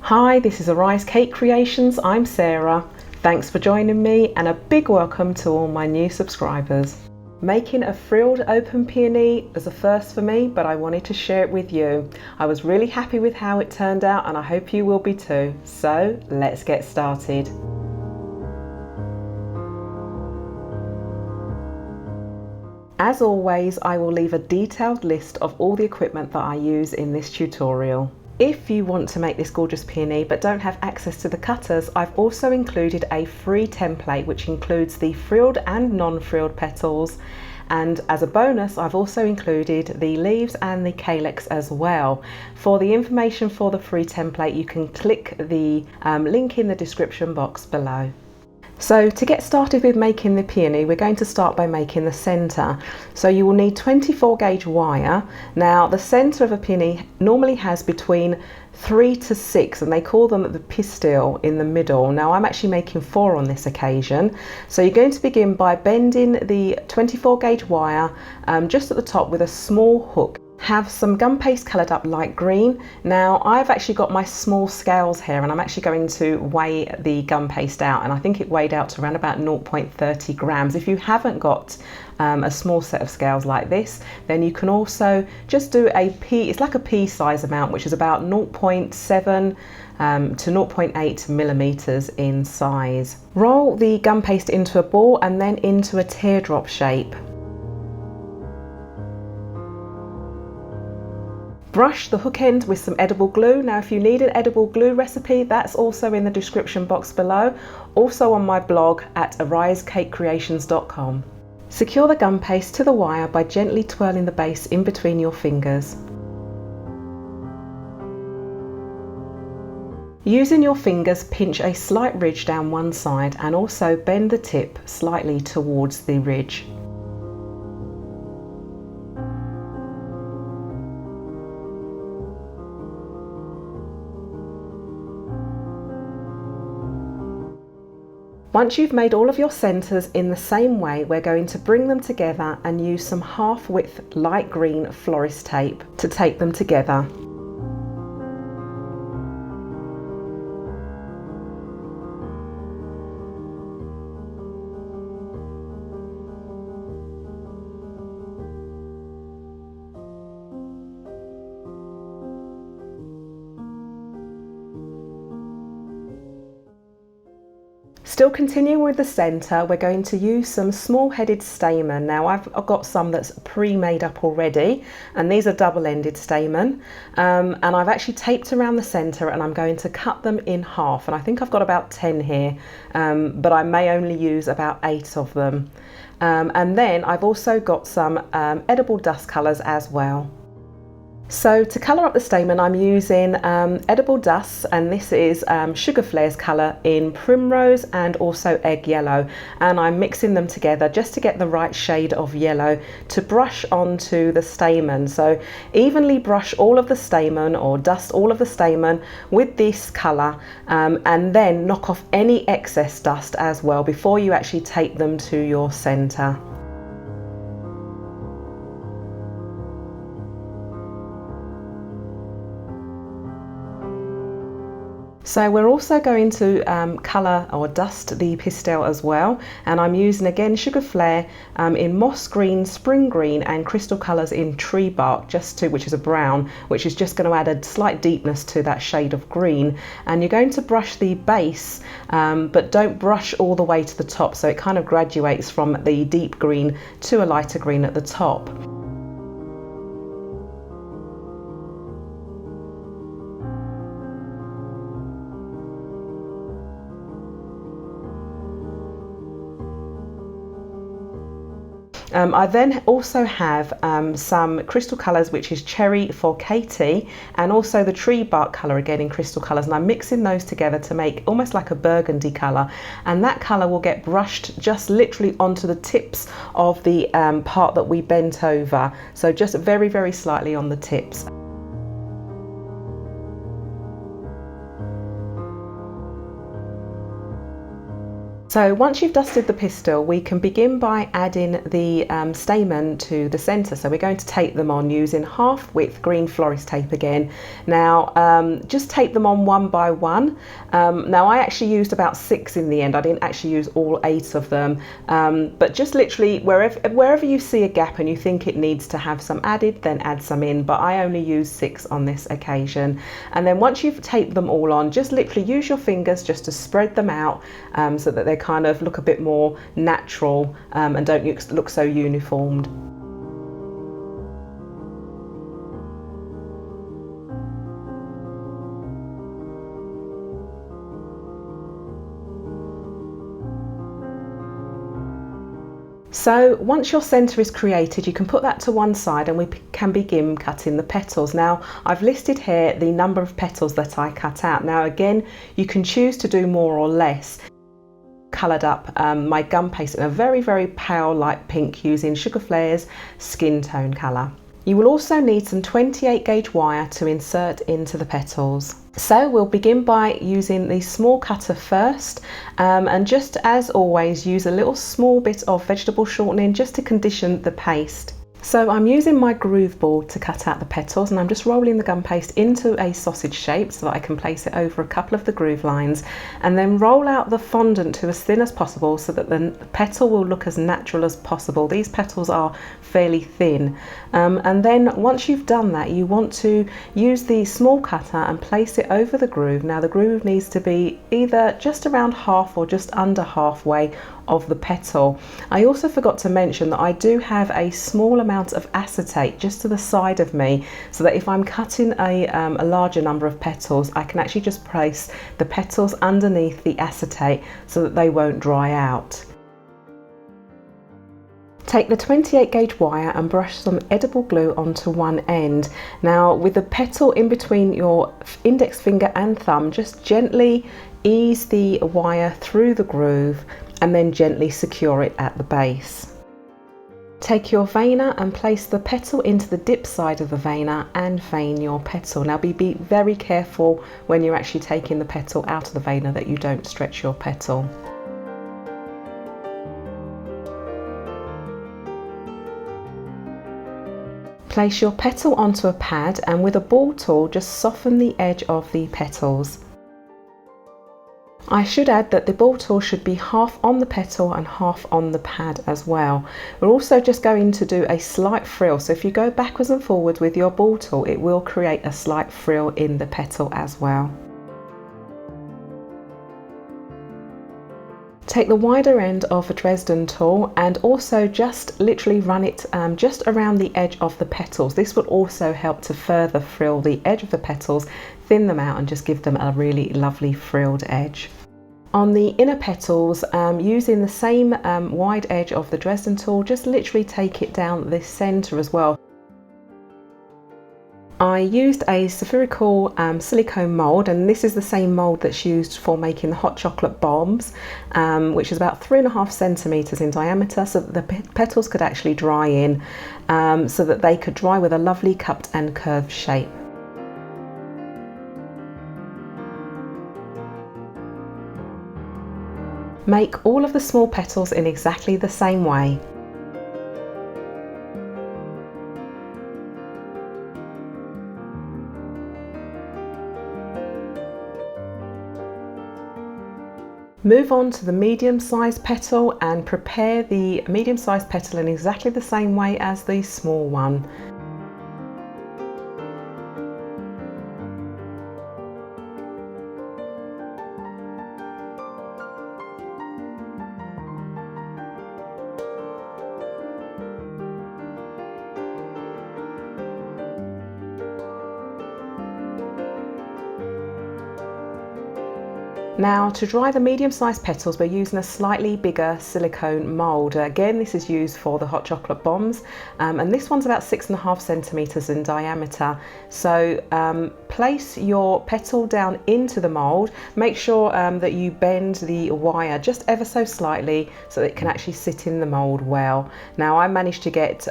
Hi, this is Arise Cake Creations. I'm Sarah. Thanks for joining me and a big welcome to all my new subscribers. Making a frilled open peony was a first for me, but I wanted to share it with you. I was really happy with how it turned out and I hope you will be too. So let's get started. As always, I will leave a detailed list of all the equipment that I use in this tutorial. If you want to make this gorgeous peony but don't have access to the cutters, I've also included a free template which includes the frilled and non-frilled petals, and as a bonus I've also included the leaves and the calyx as well. For the information for the free template you can click the link in the description box below. So to get started with making the peony, we're going to start by making the centre. So you will need 24 gauge wire. Now the centre of a peony normally has between 3 to 6 and they call them the pistil in the middle. Now I'm actually making 4 on this occasion. So you're going to begin by bending the 24 gauge wire just at the top with a small hook. Have some gum paste coloured up light green. Now I've actually got my small scales here and I'm actually going to weigh the gum paste out, and I think it weighed out to around about 0.30 grams. If you haven't got a small set of scales like this, then you can also just do a pea, it's like a pea size amount, which is about 0.7 to 0.8 millimeters in size. Roll the gum paste into a ball and then into a teardrop shape. Brush the hook end with some edible glue. Now if you need an edible glue recipe, that's also in the description box below, also on my blog at arisecakecreations.com. Secure the gum paste to the wire by gently twirling the base in between your fingers. Using your fingers, pinch a slight ridge down one side and also bend the tip slightly towards the ridge. Once you've made all of your centres in the same way, we're going to bring them together and use some half-width light green florist tape to tape them together. Still continuing with the centre, we're going to use some small-headed stamen. Now I've got some that's pre-made up already, and these are double-ended stamen, and I've actually taped around the centre and I'm going to cut them in half, and I think I've got about 10 here, but I may only use about 8 of them. And then I've also got some edible dust colours as well. So to colour up the stamen I'm using edible dust, and this is Sugar Flares colour in Primrose and also Egg Yellow, and I'm mixing them together just to get the right shade of yellow to brush onto the stamen. So evenly brush all of the stamen, or dust all of the stamen with this colour, and then knock off any excess dust as well before you actually tape them to your centre. So we're also going to colour or dust the pistil as well, and I'm using again Sugar Flare in Moss Green, Spring Green and Crystal Colours in Tree Bark, which is a brown, which is just going to add a slight deepness to that shade of green. And you're going to brush the base, but don't brush all the way to the top, so it kind of graduates from the deep green to a lighter green at the top. I then also have some crystal colours, which is Cherry for Katie, and also the Tree Bark colour again in crystal colours, and I'm mixing those together to make almost like a burgundy colour, and that colour will get brushed just literally onto the tips of the part that we bent over, so just very, very slightly on the tips. So once you've dusted the pistil, we can begin by adding the stamen to the centre. So we're going to tape them on using half width green florist tape again. Now just tape them on one by one. Now I actually used about 6 in the end. I didn't actually use all 8 of them, but just literally wherever you see a gap and you think it needs to have some added, then add some in, but I only used 6 on this occasion. And then once you've taped them all on, just literally use your fingers just to spread them out so that they kind of look a bit more natural and don't look so uniformed. So once your centre is created, you can put that to one side and we can begin cutting the petals. Now I've listed here the number of petals that I cut out. Now again, you can choose to do more or less. Coloured up my gum paste in a very, very pale light pink using Sugar Flare's skin tone colour. You will also need some 28 gauge wire to insert into the petals. So we'll begin by using the small cutter first, and just as always use a little small bit of vegetable shortening just to condition the paste. So I'm using my groove board to cut out the petals, and I'm just rolling the gum paste into a sausage shape so that I can place it over a couple of the groove lines, and then roll out the fondant to as thin as possible so that the petal will look as natural as possible. These petals are fairly thin, and then once you've done that, you want to use the small cutter and place it over the groove. Now the groove needs to be either just around half or just under halfway of the petal. I also forgot to mention that I do have a small amount of acetate just to the side of me, so that if I'm cutting a larger number of petals, I can actually just place the petals underneath the acetate so that they won't dry out. Take the 28 gauge wire and brush some edible glue onto one end. Now with the petal in between your index finger and thumb, just gently ease the wire through the groove and then gently secure it at the base. Take your veiner and place the petal into the dip side of the veiner and vein your petal. Now be very careful when you're actually taking the petal out of the veiner that you don't stretch your petal. Place your petal onto a pad and with a ball tool just soften the edge of the petals. I should add that the ball tool should be half on the petal and half on the pad as well. We're also just going to do a slight frill, so if you go backwards and forwards with your ball tool, it will create a slight frill in the petal as well. Take the wider end of a Dresden tool and also just literally run it just around the edge of the petals. This will also help to further frill the edge of the petals, thin them out and just give them a really lovely frilled edge. On the inner petals, using the same wide edge of the Dresden tool, just literally take it down the centre as well. I used a spherical silicone mould, and this is the same mould that's used for making the hot chocolate bombs, which is about 3.5 centimetres in diameter, so that the petals could actually dry in, so that they could dry with a lovely cupped and curved shape. Make all of the small petals in exactly the same way. Move on to the medium-sized petal and prepare the medium-sized petal in exactly the same way as the small one. Now to dry the medium-sized petals, we're using a slightly bigger silicone mould. Again, this is used for the hot chocolate bombs, and this one's about 6.5 centimetres in diameter. So place your petal down into the mould. Make sure that you bend the wire just ever so slightly so that it can actually sit in the mould well. Now I managed to get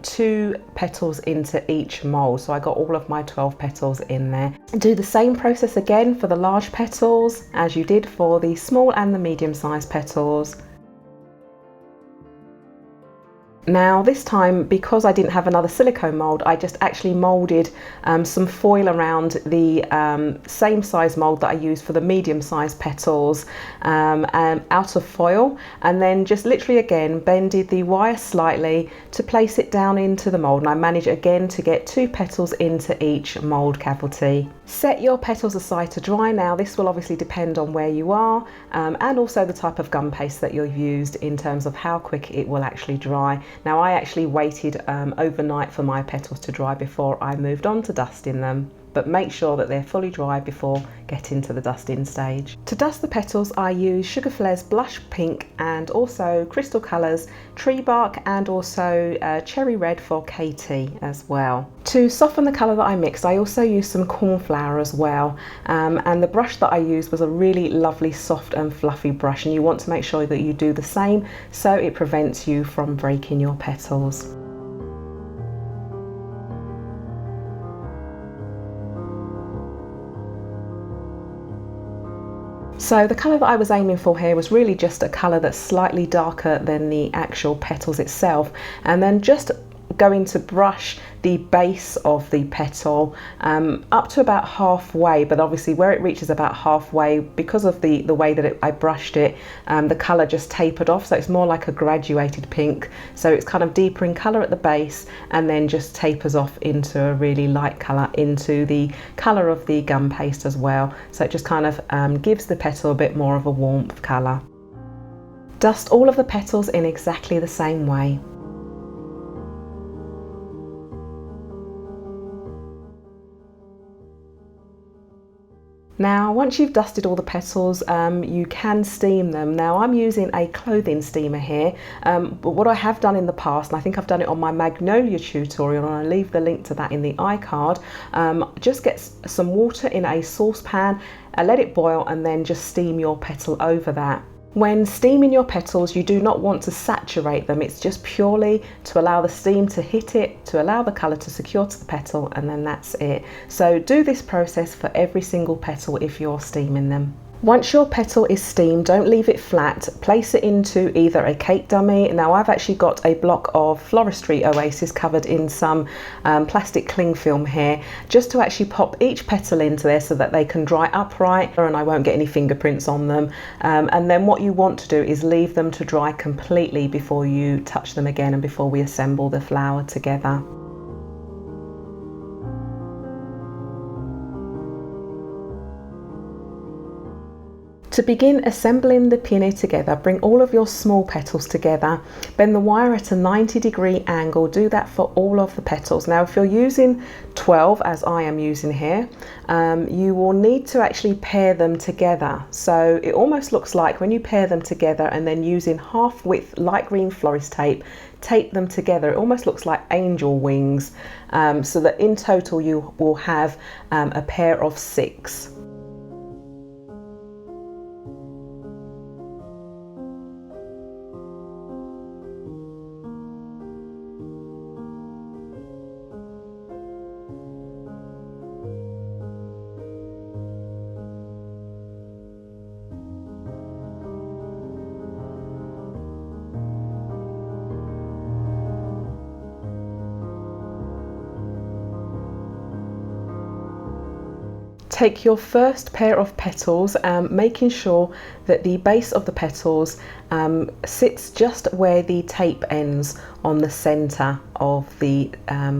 2 petals into each mould, so I got all of my 12 petals in there. Do the same process again for the large petals as you did for the small and the medium-sized petals. Now this time, because I didn't have another silicone mould, I just actually moulded some foil around the same size mould that I used for the medium sized petals out of foil, and then just literally again bended the wire slightly to place it down into the mould, and I managed again to get 2 petals into each mould cavity. Set your petals aside to dry. Now this will obviously depend on where you are and also the type of gum paste that you've used in terms of how quick it will actually dry. Now I actually waited overnight for my petals to dry before I moved on to dusting them, but make sure that they're fully dry before getting to the dusting stage. To dust the petals, I use Sugar Flares Blush Pink and also Crystal Colours Tree Bark and also Cherry Red for KT as well. To soften the colour that I mixed, I also used some cornflower as well, and the brush that I used was a really lovely soft and fluffy brush, and you want to make sure that you do the same so it prevents you from breaking your petals. So the colour that I was aiming for here was really just a colour that's slightly darker than the actual petals itself, and then just going to brush the base of the petal up to about halfway, but obviously where it reaches about halfway, because of the way that I brushed it, the colour just tapered off, so it's more like a graduated pink, so it's kind of deeper in colour at the base and then just tapers off into a really light colour, into the colour of the gum paste as well, so it just kind of gives the petal a bit more of a warmth colour. Dust all of the petals in exactly the same way. Now once you've dusted all the petals, you can steam them. Now I'm using a clothing steamer here, but what I have done in the past, and I think I've done it on my Magnolia tutorial, and I'll leave the link to that in the iCard, just get some water in a saucepan, let it boil, and then just steam your petal over that. When steaming your petals, you do not want to saturate them. It's just purely to allow the steam to hit it, to allow the colour to secure to the petal, and then that's it. So do this process for every single petal if you're steaming them. Once your petal is steamed, don't leave it flat. Place it into either a cake dummy. Now I've actually got a block of Floristry Oasis covered in some plastic cling film here, just to actually pop each petal into there so that they can dry upright and I won't get any fingerprints on them. And then what you want to do is leave them to dry completely before you touch them again and before we assemble the flower together. To begin assembling the peony together, bring all of your small petals together, bend the wire at a 90-degree angle. Do that for all of the petals. Now if you're using 12, as I am using here, you will need to actually pair them together. So it almost looks like when you pair them together and then using half width light green florist tape, tape them together, it almost looks like angel wings, so that in total you will have a pair of 6. Take your first pair of petals, making sure that the base of the petals sits just where the tape ends on the center of the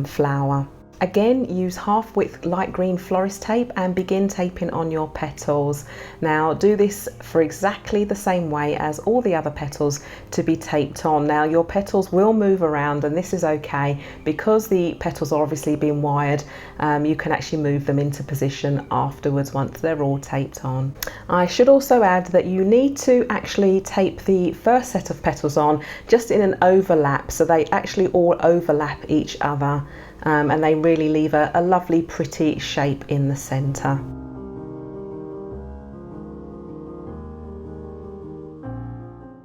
flower. Again, use half width light green florist tape and begin taping on your petals. Now do this for exactly the same way as all the other petals to be taped on. Now your petals will move around, and this is okay because the petals are obviously being wired. You can actually move them into position afterwards once they're all taped on. I should also add that you need to actually tape the first set of petals on just in an overlap, so they actually all overlap each other. and they really leave a lovely pretty shape in the centre.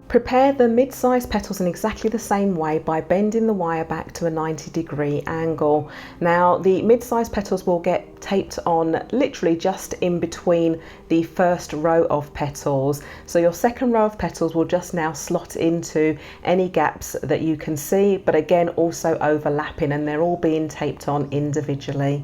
Prepare the mid-sized petals in exactly the same way by bending the wire back to a 90-degree angle. Now the mid-sized petals will get taped on literally just in between the first row of petals. So your second row of petals will just now slot into any gaps that you can see, but again also overlapping, and they're all being taped on individually.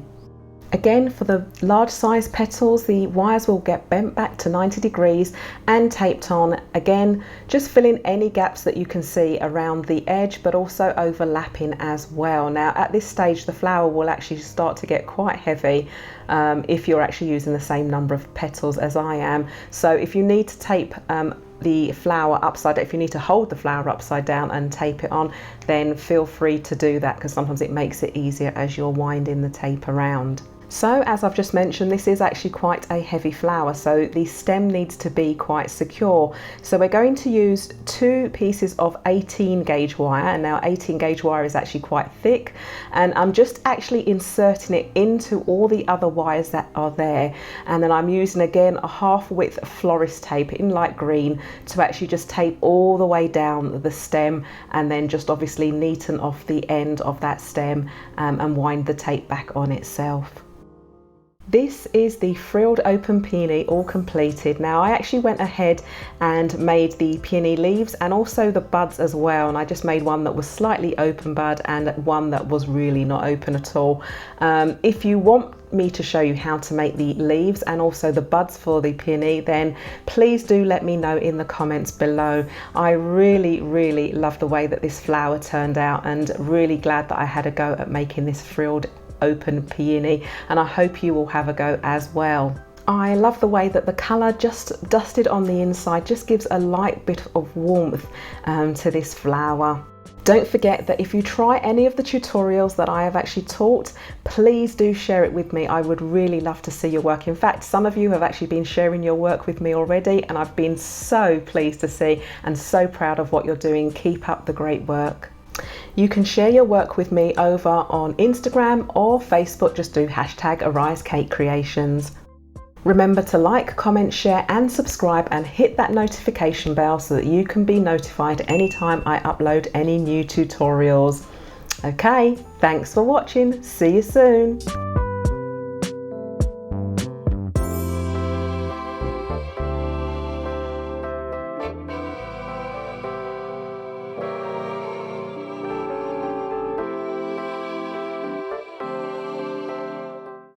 Again, for the large size petals, the wires will get bent back to 90 degrees and taped on. Again, just filling any gaps that you can see around the edge, but also overlapping as well. Now at this stage, the flower will actually start to get quite heavy if you're actually using the same number of petals as I am. So if you need to tape the flower upside down, if you need to hold the flower upside down and tape it on, then feel free to do that, because sometimes it makes it easier as you're winding the tape around. So as I've just mentioned, this is actually quite a heavy flower, so the stem needs to be quite secure. So we're going to use 2 pieces of 18 gauge wire, and now 18 gauge wire is actually quite thick, and I'm just actually inserting it into all the other wires that are there. And then I'm using again a half width florist tape in light green to actually just tape all the way down the stem, and then just obviously neaten off the end of that stem and wind the tape back on itself. This is the Frilled Open Peony all completed. Now I actually went ahead and made the peony leaves and also the buds as well, and I just made one that was slightly open bud and one that was really not open at all. If you want me to show you how to make the leaves and also the buds for the peony, then please do let me know in the comments below. I really love the way that this flower turned out, and really glad that I had a go at making this Frilled Open Peony, and I hope you will have a go as well. I love the way that the colour just dusted on the inside just gives a light bit of warmth to this flower. Don't forget that if you try any of the tutorials that I have actually taught, please do share it with me. I would really love to see your work. In fact, some of you have actually been sharing your work with me already, and I've been so pleased to see and so proud of what you're doing. Keep up the great work. You can share your work with me over on Instagram or Facebook. Just do #AriseCakeCreations. Remember to like, comment, share and subscribe, and hit that notification bell so that you can be notified anytime I upload any new tutorials. Okay, thanks for watching. See you soon.